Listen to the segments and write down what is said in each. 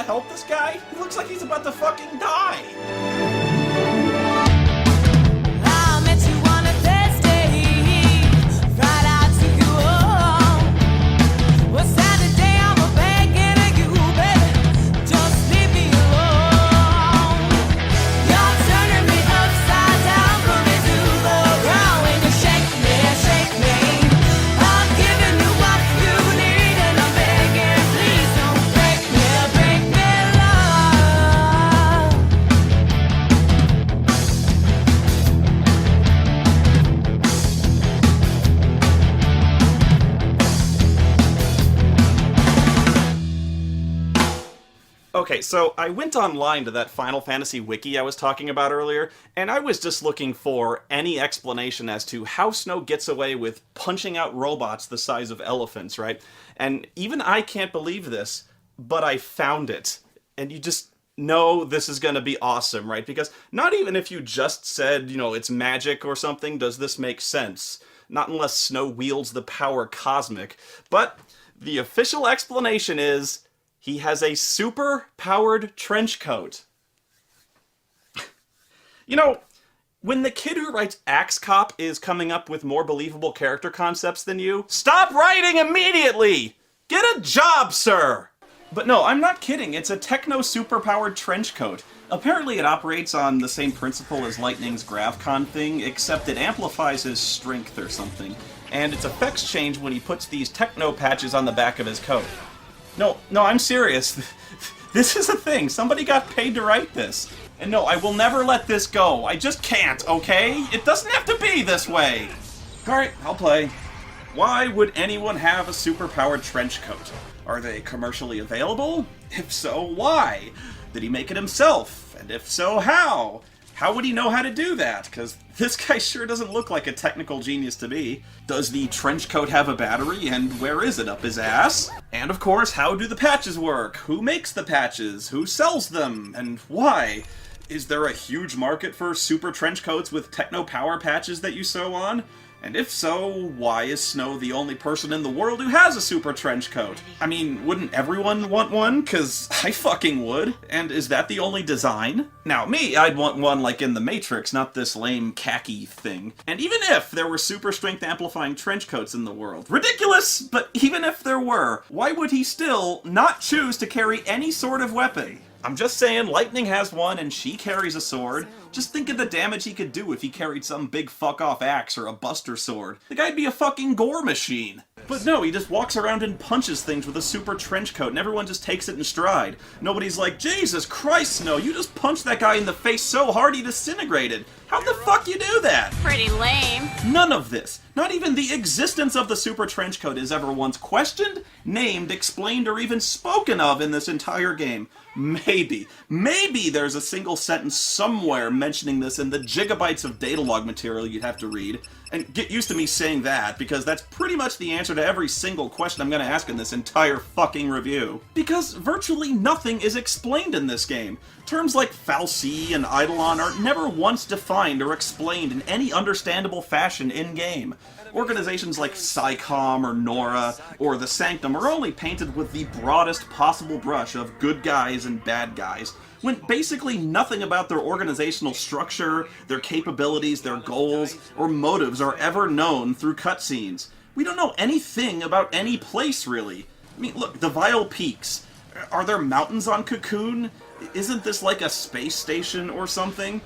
help this guy? He looks like he's about to fucking die. Okay, so I went online to that Final Fantasy wiki I was talking about earlier, and I was just looking for any explanation as to how Snow gets away with punching out robots the size of elephants, right? And even I can't believe this, but I found it. And you just know this is going to be awesome, right? Because not even if you just said, you know, it's magic or something, does this make sense. Not unless Snow wields the power cosmic. But the official explanation is he has a super-powered trench coat. You know, when the kid who writes Axe Cop is coming up with more believable character concepts than you, stop writing immediately! Get a job, sir! But no, I'm not kidding. It's a techno-super-powered trench coat. Apparently it operates on the same principle as Lightning's GravCon thing, except it amplifies his strength or something. And its effects change when he puts these techno patches on the back of his coat. No, I'm serious. This is a thing. Somebody got paid to write this. And no, I will never let this go. I just can't, okay? It doesn't have to be this way. Alright, I'll play. Why would anyone have a super-powered trench coat? Are they commercially available? If so, why? Did he make it himself? And if so, how? How would he know how to do that? Because this guy sure doesn't look like a technical genius to me. Does the trench coat have a battery, and where is it, up his ass? And of course, how do the patches work? Who makes the patches? Who sells them? And why? Is there a huge market for super trench coats with techno power patches that you sew on? And if so, why is Snow the only person in the world who has a super trench coat? I mean, wouldn't everyone want one? 'Cause I fucking would. And is that the only design? Now, me, I'd want one like in The Matrix, not this lame khaki thing. And even if there were super strength amplifying trench coats in the world, ridiculous! But even if there were, why would he still not choose to carry any sort of weapon? I'm just saying, Lightning has one and she carries a sword. Just think of the damage he could do if he carried some big fuck-off axe or a buster sword. The guy'd be a fucking gore machine. But no, he just walks around and punches things with a super trench coat and everyone just takes it in stride. Nobody's like, Jesus Christ, Snow, you just punched that guy in the face so hard he disintegrated. How the fuck you do that? Pretty lame. None of this, not even the existence of the super trench coat, is ever once questioned, named, explained, or even spoken of in this entire game. Maybe there's a single sentence somewhere mentioning this in the gigabytes of data log material you'd have to read. And get used to me saying that, because that's pretty much the answer to every single question I'm going to ask in this entire fucking review. Because virtually nothing is explained in this game. Terms like fal'Cie and eidolon are never once defined or explained in any understandable fashion in-game. Organizations like PSICOM or Nora or the Sanctum are only painted with the broadest possible brush of good guys and bad guys, when basically nothing about their organizational structure, their capabilities, their goals, or motives are ever known through cutscenes. We don't know anything about any place, really. I mean, look, the Vile Peaks. Are there mountains on Cocoon? Isn't this like a space station or something?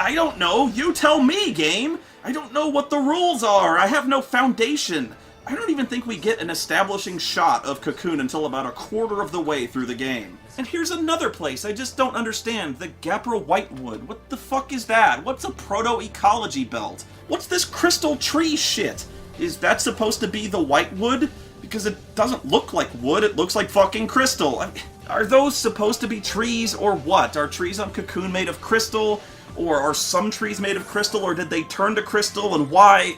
I don't know. You tell me, game! I don't know what the rules are. I have no foundation. I don't even think we get an establishing shot of Cocoon until about a quarter of the way through the game. And here's another place I just don't understand. The Gapra Whitewood. What the fuck is that? What's a proto-ecology belt? What's this crystal tree shit? Is that supposed to be the Whitewood? Because it doesn't look like wood, it looks like fucking crystal. I mean, are those supposed to be trees, or what? Are trees on Cocoon made of crystal? Or are some trees made of crystal, or did they turn to crystal, and why?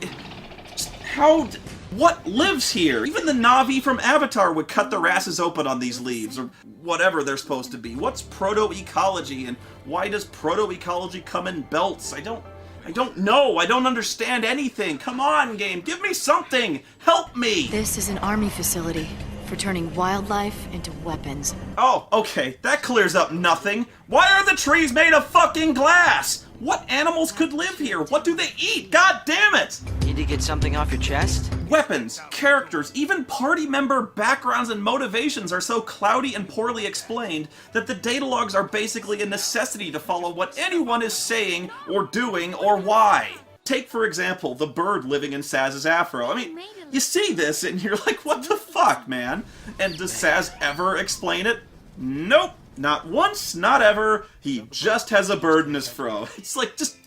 Just how... What lives here? Even the Na'vi from Avatar would cut their asses open on these leaves, or whatever they're supposed to be. What's proto-ecology, and why does proto-ecology come in belts? I don't know. I don't understand anything. Come on, game. Give me something. Help me. This is an army facility. for turning wildlife into weapons. Oh, okay, that clears up nothing. Why are the trees made of fucking glass? What animals could live here? What do they eat? God damn it! Need to get something off your chest? Weapons, characters, even party member backgrounds and motivations are so cloudy and poorly explained that the data logs are basically a necessity to follow what anyone is saying or doing or why. Take, for example, the bird living in Saz's afro. I mean, you see this and you're like, what the fuck, man? And does Saz ever explain it? Nope. Not once, not ever. He just has a bird in his fro. It's like, just...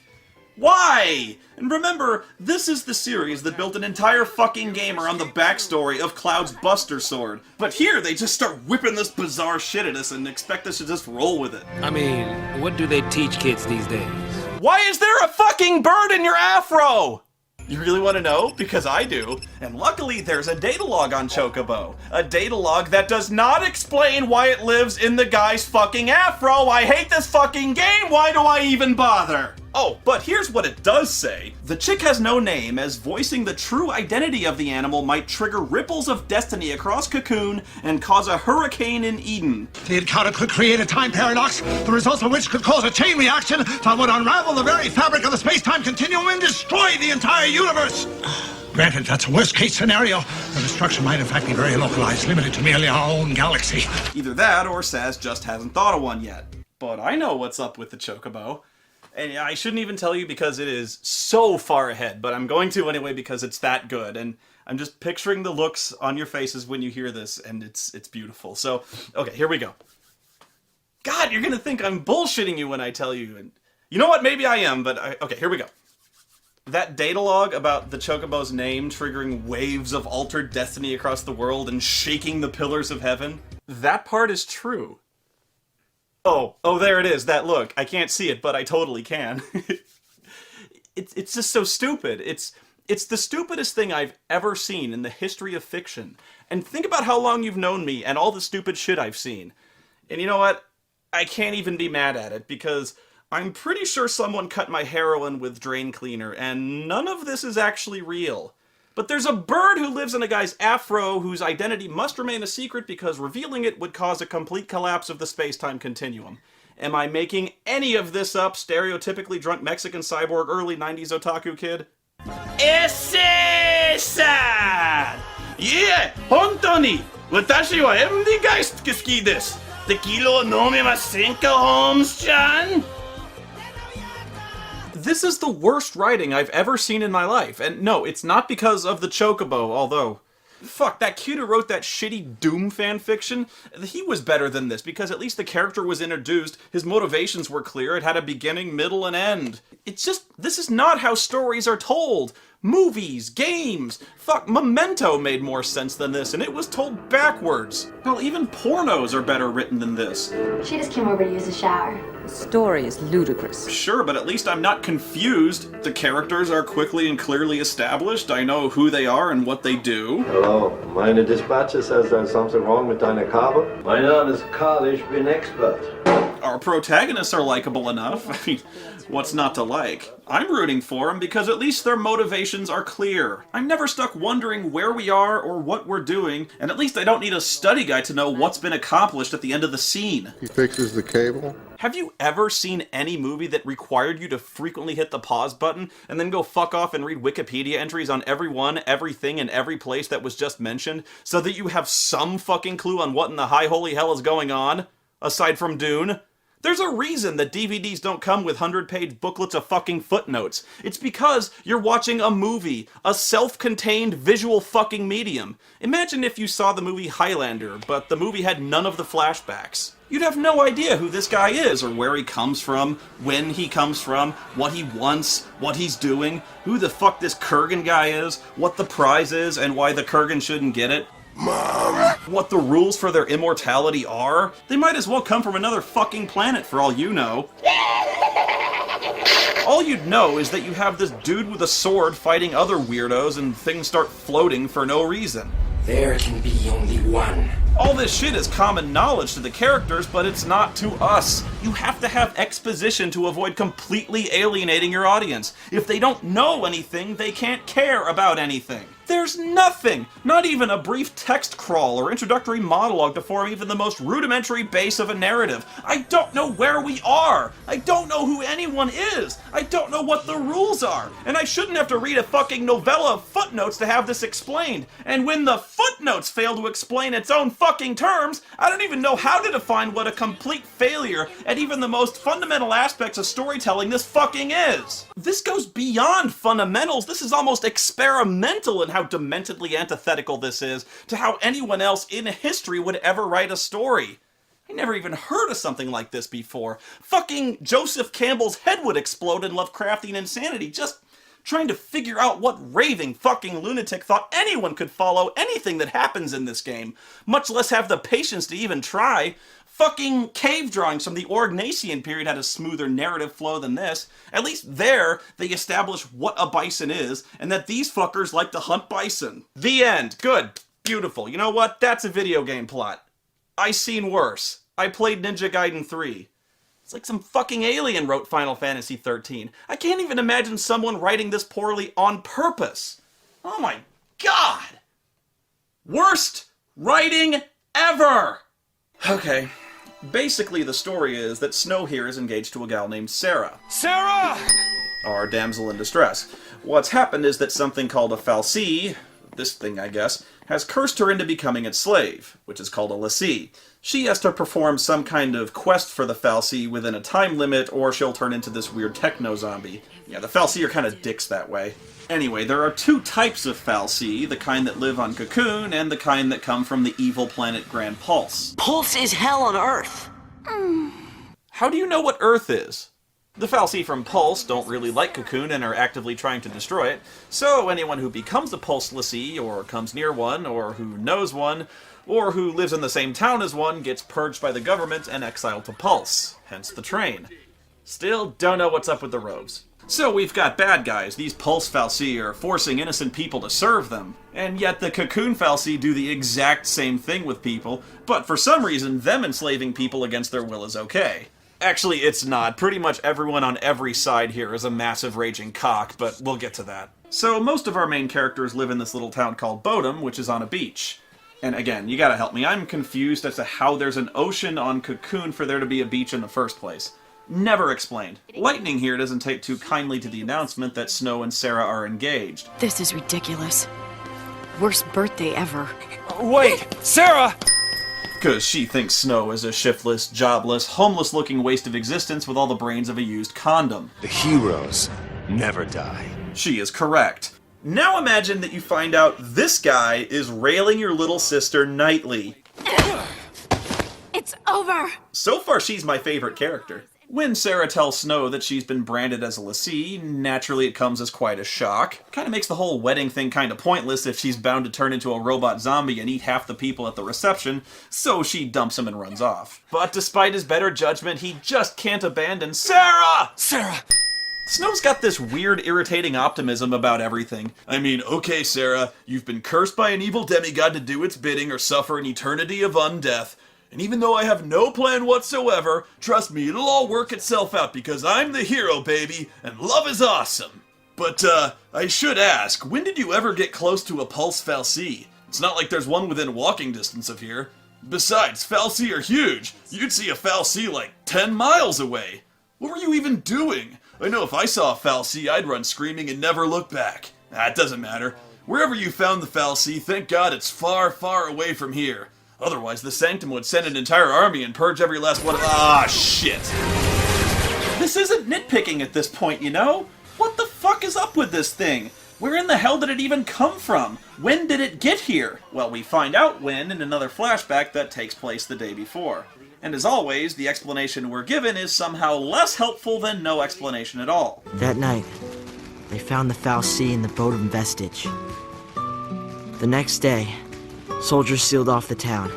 why? And remember, this is the series that built an entire fucking game around the backstory of Cloud's Buster Sword. But here, they just start whipping this bizarre shit at us and expect us to just roll with it. I mean, what do they teach kids these days? Why is there a fucking bird in your afro? You really want to know? Because I do. And luckily there's a data log on Chocobo. A data log that does not explain why it lives in the guy's fucking afro. I hate this fucking game. Why do I even bother? Oh, but here's what it does say. The chick has no name, as voicing the true identity of the animal might trigger ripples of destiny across Cocoon and cause a hurricane in Eden. The encounter could create a time paradox, the results of which could cause a chain reaction that would unravel the very fabric of the space-time continuum and destroy the entire universe. Granted, that's a worst-case scenario. The destruction might in fact be very localized, limited to merely our own galaxy. Either that, or Saz just hasn't thought of one yet. But I know what's up with the Chocobo. And I shouldn't even tell you because it is so far ahead, but I'm going to anyway because it's that good. And I'm just picturing the looks on your faces when you hear this, and it's beautiful. So, okay, here we go. God, you're gonna think I'm bullshitting you when I tell you, and you know what? Maybe I am, but okay, here we go. That data log about the Chocobo's name triggering waves of altered destiny across the world and shaking the pillars of heaven, that part is true. Oh, there it is, that look. I can't see it, but I totally can. It's just so stupid. It's the stupidest thing I've ever seen in the history of fiction. And think about how long you've known me and all the stupid shit I've seen. And you know what? I can't even be mad at it, because I'm pretty sure someone cut my heroin with drain cleaner, and none of this is actually real. But there's a bird who lives in a guy's afro whose identity must remain a secret because revealing it would cause a complete collapse of the space-time continuum. Am I making any of this up, stereotypically drunk Mexican cyborg early 90s otaku kid? Esse-san! Yeah! Hontoni! Watashi wa MD ga suki desu! Tequila nomemasen ka, Holmes-chan? This is the worst writing I've ever seen in my life, and no, it's not because of the Chocobo, although... Fuck, that kid who wrote that shitty Doom fanfiction, he was better than this, because at least the character was introduced, his motivations were clear, it had a beginning, middle, and end. It's just, this is not how stories are told. Movies, games, fuck, Memento made more sense than this, and it was told backwards. Hell, even pornos are better written than this. She just came over to use a shower. The story is ludicrous. Sure, but at least I'm not confused. The characters are quickly and clearly established. I know who they are and what they do. Hello, meine Dispatcher says there's something wrong with deine Kabel. Mein Name is Karl, ich bin expert. Our protagonists are likable enough. I mean, what's not to like? I'm rooting for them because at least their motivations are clear. I'm never stuck wondering where we are or what we're doing, and at least I don't need a study guide to know what's been accomplished at the end of the scene. He fixes the cable. Have you ever seen any movie that required you to frequently hit the pause button and then go fuck off and read Wikipedia entries on everyone, everything, and every place that was just mentioned so that you have some fucking clue on what in the high holy hell is going on? Aside from Dune? There's a reason that DVDs don't come with 100-page booklets of fucking footnotes. It's because you're watching a movie, a self-contained visual fucking medium. Imagine if you saw the movie Highlander, but the movie had none of the flashbacks. You'd have no idea who this guy is, or where he comes from, when he comes from, what he wants, what he's doing, who the fuck this Kurgan guy is, what the prize is, and why the Kurgan shouldn't get it. Mom! What the rules for their immortality are? They might as well come from another fucking planet for all you know. All you'd know is that you have this dude with a sword fighting other weirdos and things start floating for no reason. There can be only one. All this shit is common knowledge to the characters, but it's not to us. You have to have exposition to avoid completely alienating your audience. If they don't know anything, they can't care about anything. There's nothing! Not even a brief text crawl or introductory monologue to form even the most rudimentary base of a narrative. I don't know where we are! I don't know who anyone is! I don't know what the rules are! And I shouldn't have to read a fucking novella of footnotes to have this explained! And when the footnotes fail to explain its own fucking terms, I don't even know how to define what a complete failure at even the most fundamental aspects of storytelling this fucking is! This goes beyond fundamentals, this is almost experimental in how dementedly antithetical this is to how anyone else in history would ever write a story. I never even heard of something like this before. Fucking Joseph Campbell's head would explode in Lovecraftian insanity just trying to figure out what raving fucking lunatic thought anyone could follow anything that happens in this game, much less have the patience to even try. Fucking cave drawings from the Aurignacian period had a smoother narrative flow than this. At least there, they establish what a bison is, and that these fuckers like to hunt bison. The end. Good. Beautiful. You know what? That's a video game plot. I seen worse. I played Ninja Gaiden 3. It's like some fucking alien wrote Final Fantasy 13. I can't even imagine someone writing this poorly on purpose. Oh my god! Worst writing ever! Okay. Basically, the story is that Snow here is engaged to a gal named Sarah. Sarah! Our damsel in distress. What's happened is that something called a fal'Cie, this thing I guess, has cursed her into becoming its slave, which is called a lessee. She has to perform some kind of quest for the fal'Cie within a time limit, or she'll turn into this weird techno-zombie. Yeah, the fal'Cie are kind of dicks that way. Anyway, there are two types of fal'Cie, the kind that live on Cocoon, and the kind that come from the evil planet Grand Pulse. Pulse is hell on Earth. How do you know what Earth is? The fal'Cie from Pulse don't really like Cocoon and are actively trying to destroy it, so anyone who becomes a Pulse lessee, or comes near one, or who knows one, or who lives in the same town as one, gets purged by the government and exiled to Pulse, hence the train. Still don't know what's up with the robes. So we've got bad guys. These Pulse fal'Cie are forcing innocent people to serve them. And yet the Cocoon fal'Cie do the exact same thing with people, but for some reason them enslaving people against their will is okay. Actually, it's not. Pretty much everyone on every side here is a massive raging cock, but we'll get to that. So most of our main characters live in this little town called Bodom, which is on a beach. And again, you gotta help me. I'm confused as to how there's an ocean on Cocoon for there to be a beach in the first place. Never explained. Lightning here doesn't take too kindly to the announcement that Snow and Sarah are engaged. This is ridiculous. Worst birthday ever. Wait, Sarah! Because she thinks Snow is a shiftless, jobless, homeless-looking waste of existence with all the brains of a used condom. The heroes never die. She is correct. Now imagine that you find out this guy is railing your little sister nightly. It's over! So far, she's my favorite character. When Sarah tells Snow that she's been branded as a lessee, naturally it comes as quite a shock. Kinda makes the whole wedding thing kinda pointless if she's bound to turn into a robot zombie and eat half the people at the reception, so she dumps him and runs off. But despite his better judgment, he just can't abandon Sarah! Sarah! Snow's got this weird, irritating optimism about everything. I mean, okay, Sarah, you've been cursed by an evil demigod to do its bidding or suffer an eternity of undeath. And even though I have no plan whatsoever, trust me, it'll all work itself out because I'm the hero, baby, and love is awesome. But, I should ask, when did you ever get close to a Pulse fal'Cie? It's not like there's one within walking distance of here. Besides, fal'Cie are huge. You'd see a fal'Cie like 10 miles away. What were you even doing? I know if I saw a fal'Cie, I'd run screaming and never look back. It doesn't matter. Wherever you found the fal'Cie, thank God it's far, far away from here. Otherwise, the Sanctum would send an entire army and purge every last one of— Ah, shit. This isn't nitpicking at this point, you know? What the fuck is up with this thing? Where in the hell did it even come from? When did it get here? Well, we find out when in another flashback that takes place the day before. And as always, the explanation we're given is somehow less helpful than no explanation at all. That night, they found the fal'Cie in the Bodom vestige. The next day, soldiers sealed off the town,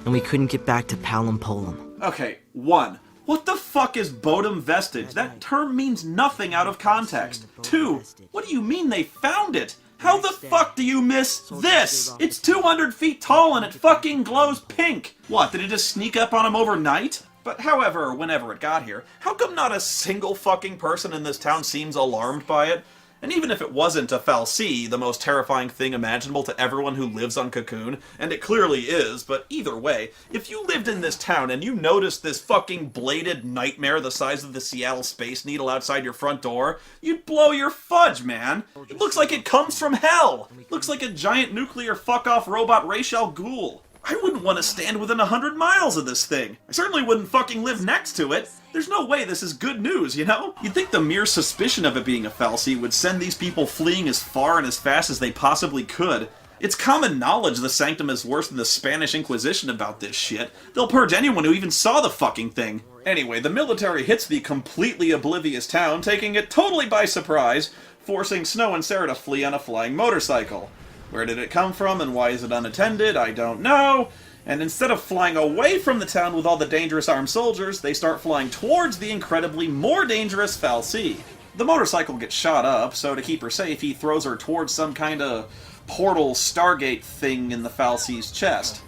and we couldn't get back to Palom Polum. Okay, 1. What the fuck is Bodom vestige? That term means nothing out of context. 2. What do you mean they found it? How the fuck do you miss this? It's 200 feet tall and it fucking glows pink. What, did it just sneak up on him overnight? But however, whenever it got here, how come not a single fucking person in this town seems alarmed by it? And even if it wasn't a fal'Cie, the most terrifying thing imaginable to everyone who lives on Cocoon, and it clearly is, but either way, if you lived in this town and you noticed this fucking bladed nightmare the size of the Seattle Space Needle outside your front door, you'd blow your fudge, man. It looks like it comes from hell. Looks like a giant nuclear fuck-off robot Ra's al Ghul. I wouldn't want to stand within 100 miles of this thing. I certainly wouldn't fucking live next to it. There's no way this is good news, you know? You'd think the mere suspicion of it being a fal'Cie would send these people fleeing as far and as fast as they possibly could. It's common knowledge the Sanctum is worse than the Spanish Inquisition about this shit. They'll purge anyone who even saw the fucking thing. Anyway, the military hits the completely oblivious town, taking it totally by surprise, forcing Snow and Sarah to flee on a flying motorcycle. Where did it come from and why is it unattended? I don't know. And instead of flying away from the town with all the dangerous armed soldiers, they start flying towards the incredibly more dangerous fal'Cie. The motorcycle gets shot up, so to keep her safe, he throws her towards some kind of portal Stargate thing in the fal'Cie's chest.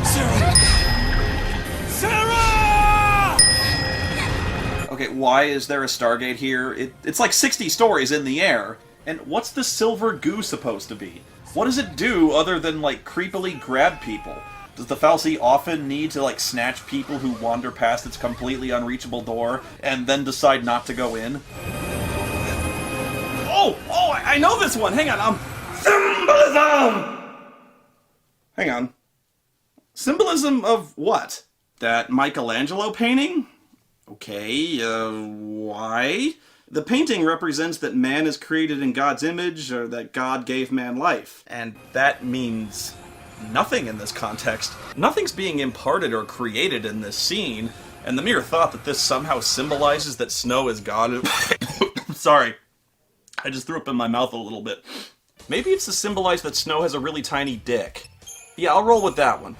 Sarah! Sarah! Okay, why is there a Stargate here? It's like 60 stories in the air. And what's the silver goo supposed to be? What does it do other than, like, creepily grab people? Does the fal'Cie often need to, like, snatch people who wander past its completely unreachable door and then decide not to go in? Oh, I know this one! Hang on, symbolism! Hang on. Symbolism of what? That Michelangelo painting? Okay, why? The painting represents that man is created in God's image, or that God gave man life. And that means nothing in this context. Nothing's being imparted or created in this scene, and the mere thought that this somehow symbolizes that Snow is God... Sorry. I just threw up in my mouth a little bit. Maybe it's to symbolize that Snow has a really tiny dick. Yeah, I'll roll with that one.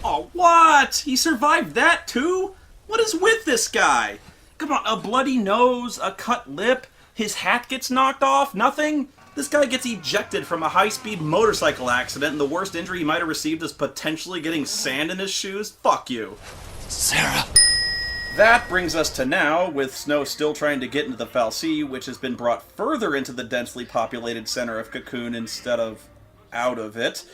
Oh, what? He survived that too? What is with this guy? Come on, a bloody nose, a cut lip, his hat gets knocked off, nothing? This guy gets ejected from a high-speed motorcycle accident, and the worst injury he might have received is potentially getting sand in his shoes? Fuck you. Sarah! That brings us to now, with Snow still trying to get into the fal'Cie, which has been brought further into the densely populated center of Cocoon instead of out of it.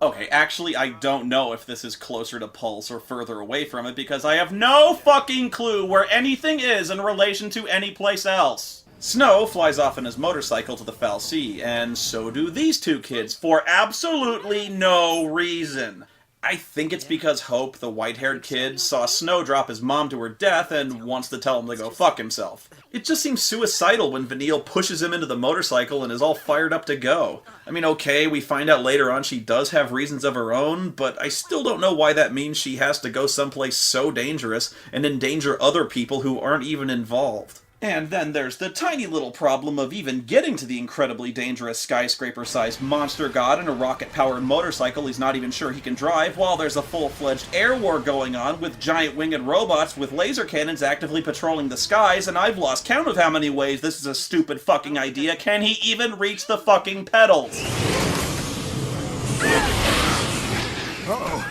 Okay, actually, I don't know if this is closer to Pulse or further away from it, because I have no fucking clue where anything is in relation to any place else. Snow flies off in his motorcycle to the fal'Cie, and so do these two kids, for absolutely no reason. I think it's because Hope, the white-haired kid, saw Snow drop his mom to her death and wants to tell him to go fuck himself. It just seems suicidal when Vanille pushes him into the motorcycle and is all fired up to go. I mean, okay, we find out later on she does have reasons of her own, but I still don't know why that means she has to go someplace so dangerous and endanger other people who aren't even involved. And then there's the tiny little problem of even getting to the incredibly dangerous skyscraper-sized monster god in a rocket-powered motorcycle he's not even sure he can drive, while there's a full-fledged air war going on with giant winged robots with laser cannons actively patrolling the skies, and I've lost count of how many ways this is a stupid fucking idea. Can he even reach the fucking pedals? Uh-oh.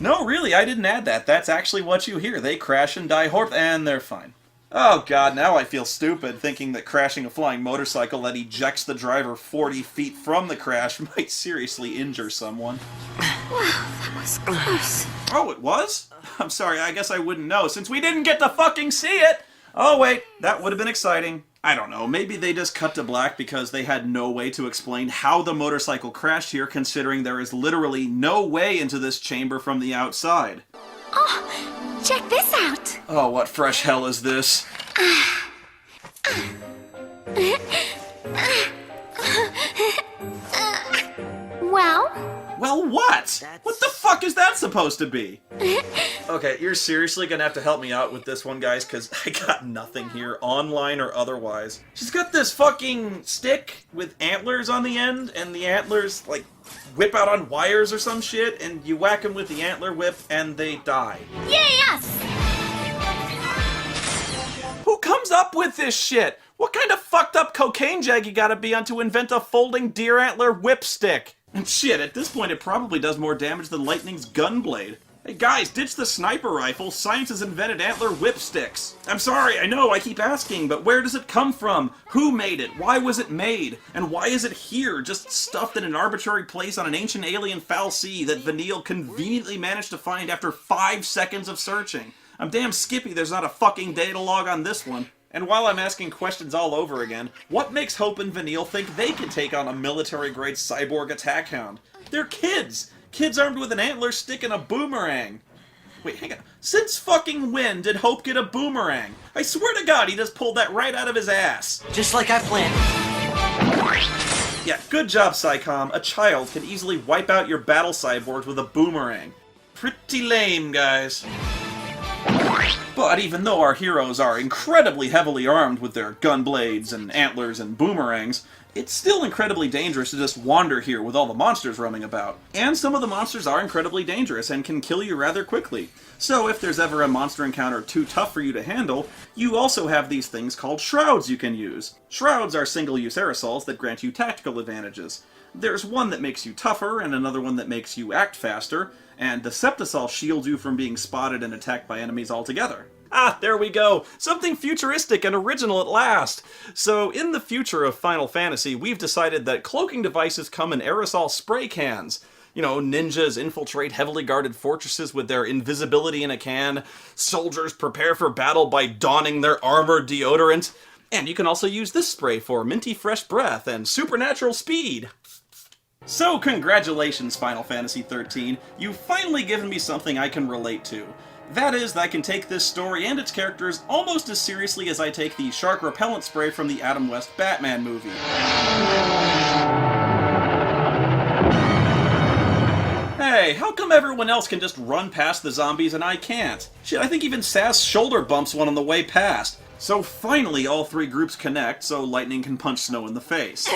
No, really, I didn't add that. That's actually what you hear. They crash and die horribly, and they're fine. Oh god, now I feel stupid thinking that crashing a flying motorcycle that ejects the driver 40 feet from the crash might seriously injure someone. Wow, that was close. Oh, it was? I'm sorry, I guess I wouldn't know, since we didn't get to fucking see it! Oh wait, that would have been exciting. I don't know, maybe they just cut to black because they had no way to explain how the motorcycle crashed here, considering there is literally no way into this chamber from the outside. Oh, check this out. Oh, what fresh hell is this? Well? Well, what? What the fuck is that supposed to be? Okay, you're seriously gonna have to help me out with this one, guys, because I got nothing here, online or otherwise. She's got this fucking stick with antlers on the end, and the antlers, like, whip out on wires or some shit, and you whack them with the antler whip, and they die. Yay, us! up with this shit? What kind of fucked up cocaine jag you gotta be on to invent a folding deer antler whipstick? And shit, at this point it probably does more damage than lightning's gunblade. Hey guys, ditch the sniper rifle. Science has invented antler whipsticks. I'm sorry, I know, I keep asking, but where does it come from? Who made it? Why was it made? And why is it here, just stuffed in an arbitrary place on an ancient alien fal'C that Vanille conveniently managed to find after 5 seconds of searching? I'm damn skippy there's not a fucking data log on this one. And while I'm asking questions all over again, what makes Hope and Vanille think they can take on a military-grade cyborg attack hound? They're kids! Kids armed with an antler stick and a boomerang. Wait, hang on. Since fucking when did Hope get a boomerang? I swear to God he just pulled that right out of his ass. Just like I planned. Yeah, good job, Psycom. A child can easily wipe out your battle cyborgs with a boomerang. Pretty lame, guys. But even though our heroes are incredibly heavily armed with their gun blades and antlers and boomerangs, it's still incredibly dangerous to just wander here with all the monsters roaming about. And some of the monsters are incredibly dangerous and can kill you rather quickly. So if there's ever a monster encounter too tough for you to handle, you also have these things called shrouds you can use. Shrouds are single-use aerosols that grant you tactical advantages. There's one that makes you tougher, and another one that makes you act faster, and the Septisol shields you from being spotted and attacked by enemies altogether. Ah, there we go! Something futuristic and original at last! So, in the future of Final Fantasy, we've decided that cloaking devices come in aerosol spray cans. You know, ninjas infiltrate heavily guarded fortresses with their invisibility in a can, soldiers prepare for battle by donning their armored deodorant, and you can also use this spray for minty fresh breath and supernatural speed. So congratulations, Final Fantasy XIII. You've finally given me something I can relate to. That is, that I can take this story and its characters almost as seriously as I take the shark repellent spray from the Adam West Batman movie. Hey, how come everyone else can just run past the zombies and I can't? Shit, I think even Sass shoulder bumps one on the way past. So finally all three groups connect so Lightning can punch Snow in the face.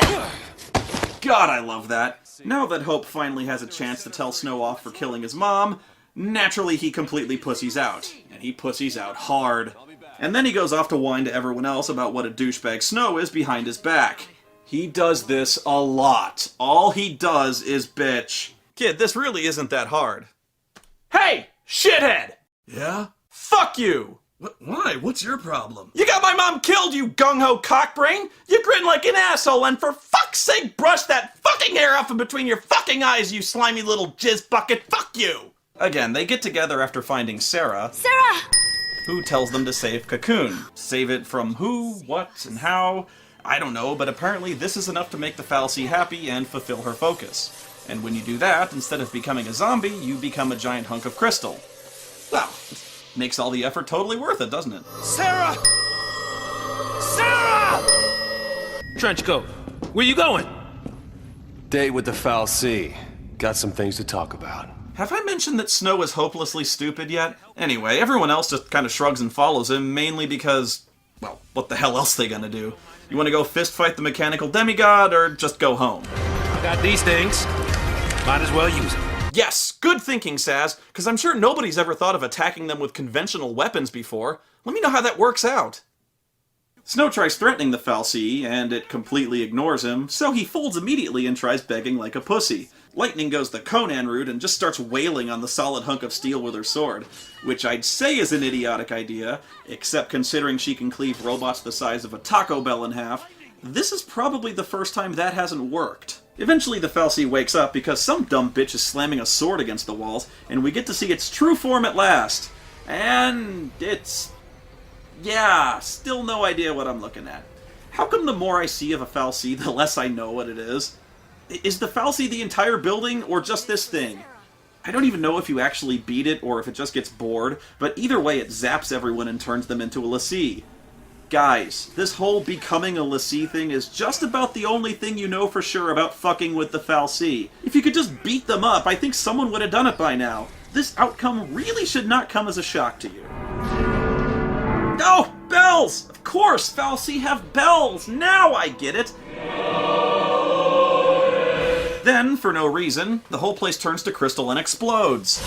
God, I love that. Now that Hope finally has a chance to tell Snow off for killing his mom, naturally he completely pussies out. And he pussies out hard. And then he goes off to whine to everyone else about what a douchebag Snow is behind his back. He does this a lot. All he does is bitch. Kid, this really isn't that hard. Hey, shithead! Yeah? Fuck you! Why? What's your problem? You got my mom killed, you gung-ho cockbrain! You grin like an asshole, and for fuck's sake, brush that fucking hair off from between your fucking eyes, you slimy little jizz bucket! Fuck you! Again, they get together after finding Sarah, who tells them to save Cocoon. Save it from who, what, and how? I don't know, but apparently this is enough to make the fal'C happy and fulfill her focus. And when you do that, instead of becoming a zombie, you become a giant hunk of crystal. Well, makes all the effort totally worth it, doesn't it? Sarah! Sarah! Trenchcoat, where you going? Date with the fal'C. Got some things to talk about. Have I mentioned that Snow is hopelessly stupid yet? Anyway, everyone else just kind of shrugs and follows him, mainly because, well, what the hell else they gonna do? You wanna go fist fight the mechanical demigod, or just go home? I got these things. Might as well use them. Yes, good thinking, Saz, because I'm sure nobody's ever thought of attacking them with conventional weapons before. Let me know how that works out. Snow tries threatening the fal'C, and it completely ignores him, so he folds immediately and tries begging like a pussy. Lightning goes the Conan route and just starts wailing on the solid hunk of steel with her sword, which I'd say is an idiotic idea, except considering she can cleave robots the size of a Taco Bell in half, this is probably the first time that hasn't worked. Eventually the fal'C wakes up because some dumb bitch is slamming a sword against the walls, and we get to see its true form at last. And it's... yeah, still no idea what I'm looking at. How come the more I see of a fal'C, the less I know what it is? Is the fal'C the entire building, or just this thing? I don't even know if you actually beat it, or if it just gets bored, but either way it zaps everyone and turns them into a l'C. Guys, this whole becoming a l'C thing is just about the only thing you know for sure about fucking with the fal'C. If you could just beat them up, I think someone would have done it by now. This outcome really should not come as a shock to you. Oh, bells! Of course, fal'C have bells! Now I get it! Then, for no reason, the whole place turns to crystal and explodes.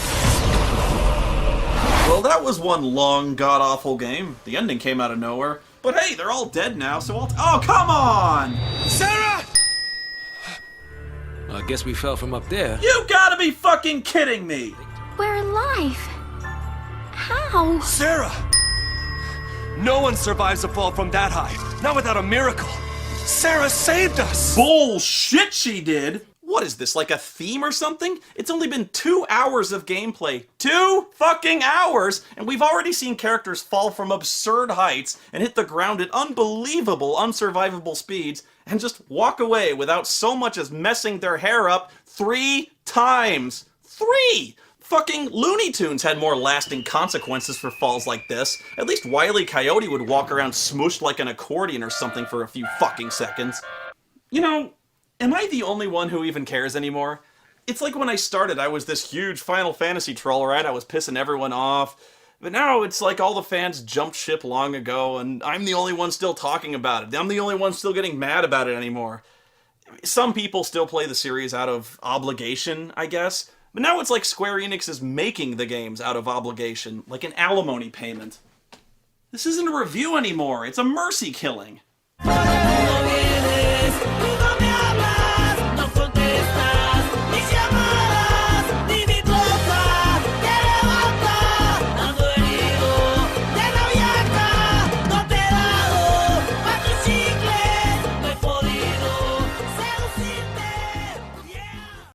Well, that was one long, god-awful game. The ending came out of nowhere. But hey, they're all dead now, so oh, come on! Sarah! I guess we fell from up there. You gotta be fucking kidding me! We're alive. How? Sarah! No one survives a fall from that high. Not without a miracle. Sarah saved us! Bullshit she did! What is this, like a theme or something? It's only been 2 hours of gameplay. 2 fucking hours! And we've already seen characters fall from absurd heights and hit the ground at unbelievable, unsurvivable speeds and just walk away without so much as messing their hair up 3 times. 3! Fucking Looney Tunes had more lasting consequences for falls like this. At least Wile E. Coyote would walk around smooshed like an accordion or something for a few fucking seconds. You know, am I the only one who even cares anymore? It's like when I started, I was this huge Final Fantasy troll, right? I was pissing everyone off. But now it's like all the fans jumped ship long ago, and I'm the only one still talking about it. I'm the only one still getting mad about it anymore. Some people still play the series out of obligation, I guess. But now it's like Square Enix is making the games out of obligation, like an alimony payment. This isn't a review anymore, it's a mercy killing.